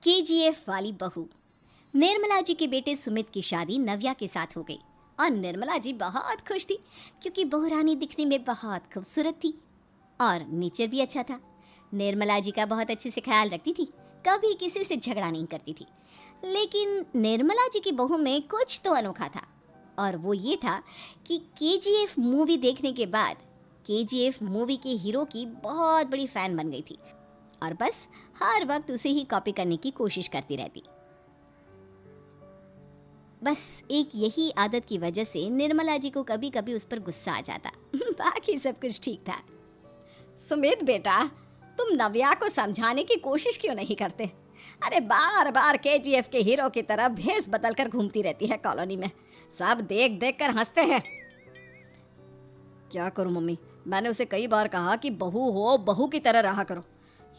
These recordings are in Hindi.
केजीएफ वाली बहू। निर्मला जी के बेटे सुमित की शादी नव्या के साथ हो गई और निर्मला जी बहुत खुश थी क्योंकि बहू रानी दिखने में बहुत खूबसूरत थी और नेचर भी अच्छा था। निर्मला जी का बहुत अच्छे से ख्याल रखती थी, कभी किसी से झगड़ा नहीं करती थी। लेकिन निर्मला जी की बहू में कुछ तो अनोखा था और वो ये था कि केजीएफ मूवी देखने के बाद केजीएफ मूवी के हीरो की बहुत बड़ी फ़ैन बन गई थी और बस हर वक्त उसे ही कॉपी करने की कोशिश करती रहती। बस एक यही आदत की वजह से निर्मला जी को कभी कभी उस पर गुस्सा आ जाता। बाकी सब कुछ ठीक था। सुमित बेटा, तुम नव्या को समझाने की कोशिश क्यों नहीं करते? अरे बार बार केजीएफ के हीरो की तरह भेस बदलकर घूमती रहती है कॉलोनी में, सब देख देख कर हंसते हैं। क्या करूं मम्मी, मैंने उसे कई बार कहा कि बहू हो, बहू की तरह रहा करो,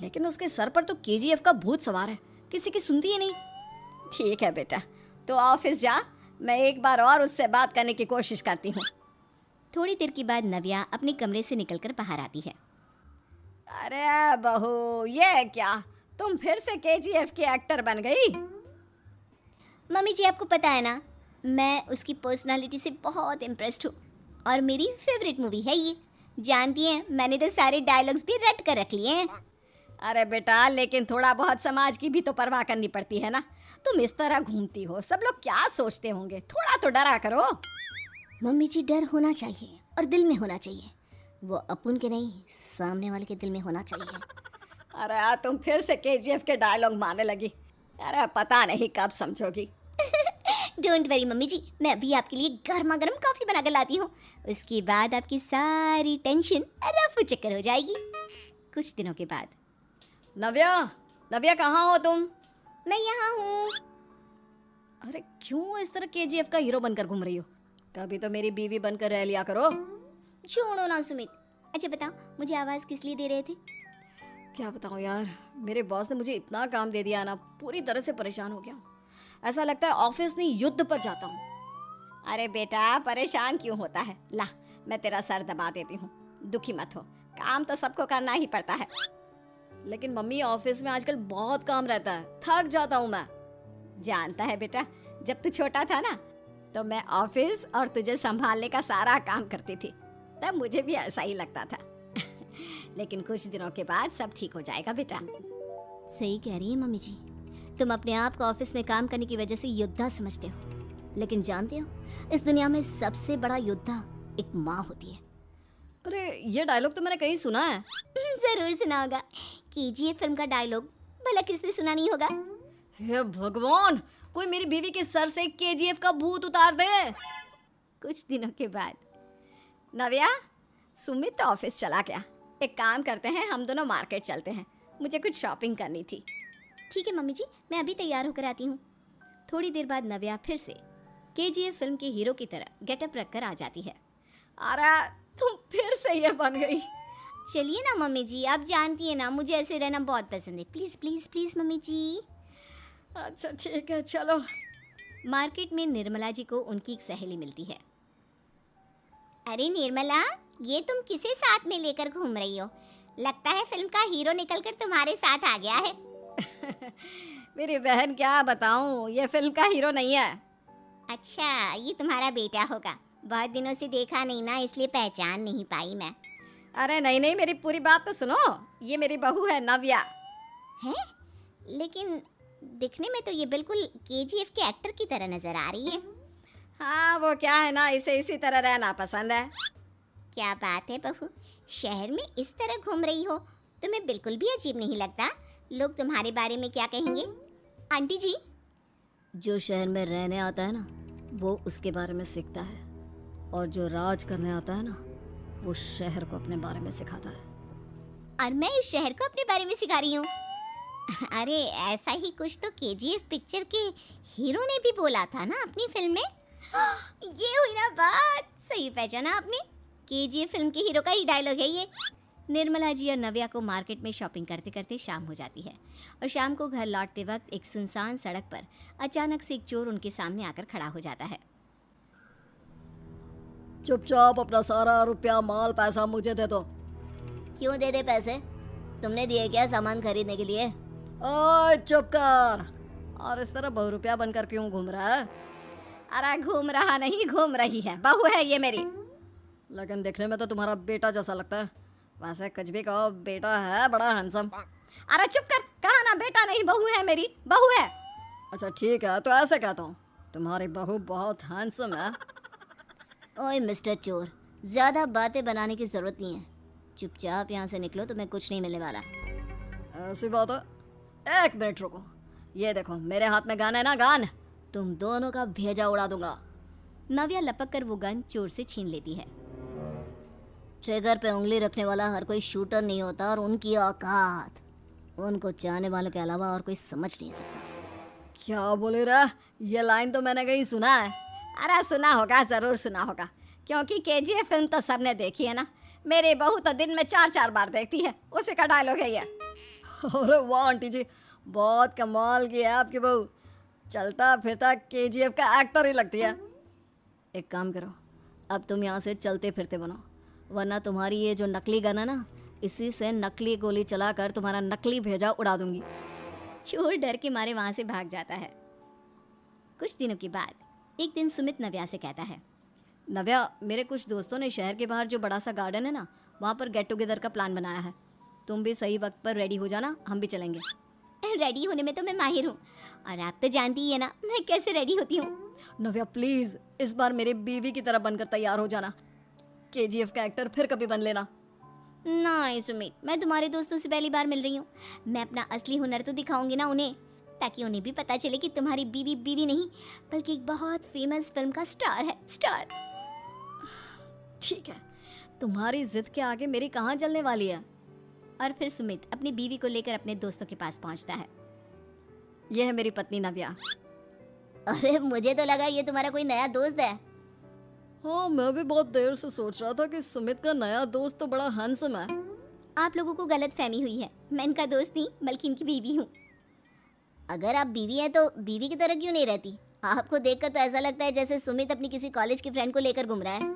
लेकिन उसके सर पर तो केजीएफ का भूत सवार है, किसी की सुनती ही नहीं। ठीक है बेटा, तो ऑफिस जा, मैं एक बार और उससे बात करने की कोशिश करती हूँ। थोड़ी देर के बाद नव्या अपने कमरे से निकलकर बाहर आती है। अरे बहू, ये क्या, तुम फिर से केजीएफ की एक्टर बन गई? मम्मी जी, आपको पता है ना, मैं उसकी पर्सनालिटी से बहुत इम्प्रेस्ड हूँ और मेरी फेवरेट मूवी है ये। जानती हैं, मैंने तो सारे डायलॉग्स भी रट कर रख लिए हैं। अरे बेटा, लेकिन थोड़ा बहुत समाज की भी तो परवाह करनी पड़ती है ना। तुम इस तरह घूमती हो, सब लोग क्या सोचते होंगे, थोड़ा तो डरा करो। मम्मी जी, डर होना चाहिए और दिल में होना चाहिए, वो अपन के नहीं, सामने वाले के दिल में होना चाहिए। अरे तुम फिर से केजीएफ के डायलॉग मारने लगी। अरे पता नहीं कब समझोगी। डोंट वरी मम्मी जी, मैं अभी आपके लिए गर्मा गर्म कॉफी बना कर लाती हूँ, उसके बाद आपकी सारी टेंशन रफू चक्कर हो जाएगी। कुछ दिनों के बाद। नव्या, नव्या कहाँ हो तुम? मैं यहाँ हूँ। अरे क्यों इस तरह केजीएफ का हीरो बनकर घूम रही हो? कभी तो मेरी बीवी बनकर रह लिया करो। छोड़ो ना सुमित। अच्छा बताओ, मुझे आवाज़ किस लिए दे रहे थे? क्या बताऊँ यार, मेरे बॉस ने मुझे इतना काम दे दिया ना, पूरी तरह से परेशान हो गया हूँ। ऐसा लगता है ऑफिस नहीं, युद्ध पर जाता हूँ। अरे बेटा, परेशान क्यों होता है? ला, मैं तेरा सर दबा देती हूँ, दुखी मत हो, काम तो सबको करना ही पड़ता है। लेकिन मम्मी, ऑफिस में आजकल बहुत काम रहता है, थक जाता हूँ मैं। जानता है बेटा, जब तू छोटा था ना, तो मैं ऑफिस और तुझे संभालने का सारा काम करती थी, तब मुझे भी ऐसा ही लगता था। लेकिन कुछ दिनों के बाद सब ठीक हो जाएगा बेटा। सही कह रही है मम्मी जी, तुम अपने आप को ऑफिस में काम करने की वजह से योद्धा समझते हो, लेकिन जानते हो, इस दुनिया में सबसे बड़ा योद्धा एक माँ होती है। अरे ये डायलॉग तो मैंने कहीं सुना है। जरूर सुना होगा, केजीएफ फिल्म का डायलॉग, भला किसने सुना नहीं होगा? हे भगवान, कोई मेरी बीवी के सर से केजीएफ का भूत उतार दे। कुछ दिनों के बाद। नव्या, सुमित तो ऑफिस चला गया, एक काम करते हैं, हम दोनों मार्केट चलते हैं, मुझे कुछ शॉपिंग करनी थी। ठीक है मम्मी जी, मैं अभी तैयार होकर आती हूँ। थोड़ी देर बाद नव्या फिर से केजीएफ फिल्म के हीरो की तरह गेटअप रखकर आ जाती है। अरे तुम फिर से ये बन गई। चलिए ना मम्मी जी, आप जानती है ना, मुझे ऐसे रहना बहुत पसंद है। प्लीज़ प्लीज़ प्लीज़ मम्मी जी। अच्छा ठीक है, चलो। मार्केट में निर्मला जी को उनकी एक सहेली मिलती है। अरे निर्मला, ये तुम किसे साथ में लेकर घूम रही हो? लगता है फिल्म का हीरो निकलकर तुम्हारे साथ आ गया है। मेरी बहन, क्या बताऊं, ये फिल्म का हीरो नहीं है। अच्छा, ये तुम्हारा बेटा होगा, बहुत दिनों से देखा नहीं ना, इसलिए पहचान नहीं पाई मैं। अरे नहीं नहीं, मेरी पूरी बात तो सुनो, ये मेरी बहू है नव्या। है? लेकिन दिखने में तो ये बिल्कुल केजीएफ के एक्टर की तरह नजर आ रही है। हाँ, वो क्या है ना, इसे इसी तरह रहना पसंद है। क्या बात है बहू, शहर में इस तरह घूम रही हो, तुम्हें बिल्कुल भी अजीब नहीं लगता? लोग तुम्हारे बारे में क्या कहेंगे? आंटी जी, जो शहर में रहने आता है ना, वो उसके बारे में सीखता है, और जो राज करने आता है ना, वो शहर को अपने बारे में सिखाता है। और मैं इस शहर को अपने बारे में सिखा रही हूँ। अरे ऐसा ही कुछ तो केजीएफ पिक्चर के हीरो ने भी बोला था ना अपनी फिल्म में। ये हुई ना बात, सही पहचाना आपने, केजीएफ फिल्म के हीरो का ही डायलॉग है ये। निर्मला जी और नव्या को मार्केट में शॉपिंग करते करते शाम हो जाती है और शाम को घर लौटते वक्त एक सुनसान सड़क पर अचानक से एक चोर उनके सामने आकर खड़ा हो जाता है। चुपचाप अपना सारा रुपया, माल, पैसा मुझे दे दो। क्यों दे दे पैसे? तुमने दिए क्या सामान खरीदने के लिए? ओए चुप कर। और इस तरह बहुरूपिया बनकर क्यों घूम रहा है? अरे घूम रहा नहीं, घूम रही है, बहू है ये मेरी। लेकिन देखने में तो तुम्हारा बेटा जैसा लगता है। वैसे कुछ भी कहो, बेटा है बड़ा हैंडसम। अरे चुप कर, कहा ना बेटा नहीं, बहू है मेरी, बहू है। अच्छा ठीक है, तो ऐसे कहता हूँ, तुम्हारी बहू बहुत हैंडसम है। ओए मिस्टर चोर, ज़्यादा बातें बनाने की ज़रूरत नहीं है। चुपचाप यहाँ से निकलो, तुम्हें कुछ नहीं मिलने वाला। ऐसी बात है। एक मिनट रुको, ये देखो मेरे हाथ में गन है ना, गन। तुम दोनों का भेजा उड़ा दूंगा। नव्या लपक कर वो गन चोर से छीन लेती है। ट्रिगर पे उंगली रखने वाला हर कोई शूटर नहीं होता, और उनकी औकात उनको चाहने वालों के अलावा और कोई समझ नहीं सकता। क्या बोले रे? ये लाइन तो मैंने कहीं सुना है। अरे सुना होगा, जरूर सुना होगा, क्योंकि केजीएफ फिल्म तो सबने देखी है ना। मेरी बहू तो दिन में 4-4 बार देखती है, उसी का डायलॉग है ये। अरे वाह आंटी जी, बहुत कमाल की है आपकी बहू। चलता फिरता केजीएफ का एक्टर ही लगती है। एक काम करो, अब तुम यहाँ से चलते फिरते बनो, वरना तुम्हारी ये जो नकली गन है ना, इसी से नकली गोली चलाकर तुम्हारा नकली भेजा उड़ा दूंगी। चोर डर के मारे वहां से भाग जाता है। कुछ दिनों के बाद एक दिन सुमित नव्या से कहता है, नव्या, मेरे कुछ दोस्तों ने शहर के बाहर जो बड़ा सा गार्डन है ना, वहाँ पर गेट टुगेदर का प्लान बनाया है। तुम भी सही वक्त पर रेडी हो जाना, हम भी चलेंगे। रेडी होने में तो मैं माहिर हूँ, और आप तो जानती ही है ना मैं कैसे रेडी होती हूँ। नव्या प्लीज, इस बार मेरी बीवी की तरह बनकर तैयार हो जाना। केजीएफ का एक्टर फिर कभी बन लेना। नहीं सुमित, मैं तुम्हारे दोस्तों से पहली बार मिल रही हूँ। मैं अपना असली हुनर तो दिखाऊंगी ना उन्हें, ताकि उन्हें भी पता चले कि तुम्हारी बीवी बीवी नहीं, बल्कि एक बहुत फेमस फिल्म का स्टार है, स्टार। ठीक है, तुम्हारी जिद के आगे मेरी कहाँ जलने वाली है। और फिर सुमित अपनी बीवी को लेकर अपने दोस्तों के पास पहुंचता है। यह है मेरी पत्नी नव्या। अरे मुझे तो लगा ये तुम्हारा कोई नया दोस्त है। हाँ, मैं भी बहुत देर से सोच रहा था कि सुमित का नया दोस्त तो बड़ा हैंडसम है। आप लोगों को गलत फहमी हुई है, मैं इनका दोस्त नहीं बल्कि इनकी बीवी हूँ। अगर आप बीवी हैं तो बीवी की तरह क्यों नहीं रहती? आपको देखकर तो ऐसा लगता है जैसे सुमित अपनी किसी कॉलेज की फ्रेंड को लेकर घूम रहा है।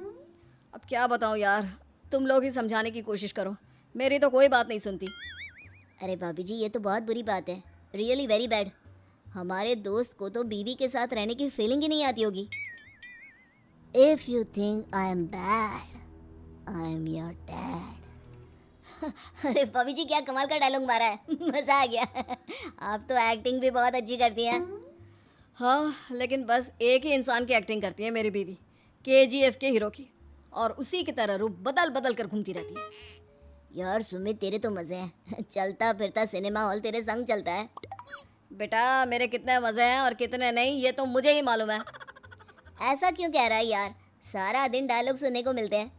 अब क्या बताऊँ यार, तुम लोग ही समझाने की कोशिश करो, मेरी तो कोई बात नहीं सुनती। अरे भाभी जी, ये तो बहुत बुरी बात है, रियली वेरी बैड। हमारे दोस्त को तो बीवी के साथ रहने की फीलिंग ही नहीं आती होगी। If you think I am bad, I am your dad. अरे भाभी जी, क्या कमाल का डायलॉग मारा है, मजा आ गया। आप तो एक्टिंग भी बहुत अच्छी करती हैं। हाँ, लेकिन बस एक ही इंसान की एक्टिंग करती है मेरी बीवी, केजीएफ के हीरो की, और उसी की तरह रूप बदल बदल कर घूमती रहती है। यार सुमित, तेरे तो मजे हैं, चलता फिरता सिनेमा हॉल तेरे संग चलता है। बेटा, मेरे कितने मजे हैं और कितने नहीं ये तो मुझे ही मालूम है। ऐसा क्यों कह रहा है यार, सारा दिन डायलॉग सुनने को मिलते हैं,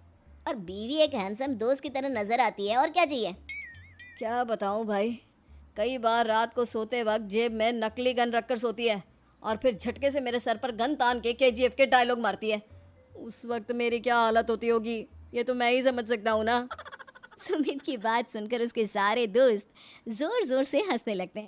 और बीवी एक हैंडसम दोस्त की तरह नजर आती है, और क्या चाहिए। क्या बताऊं भाई, कई बार रात को सोते वक्त जेब में नकली गन रखकर सोती है, और फिर झटके से मेरे सर पर गन तान के केजीएफ के डायलॉग मारती है। उस वक्त मेरी क्या हालत होती होगी, ये तो मैं ही समझ सकता हूँ ना। सुमित की बात सुनकर उसके सारे दोस्त जोर जोर से हंसने लगते हैं।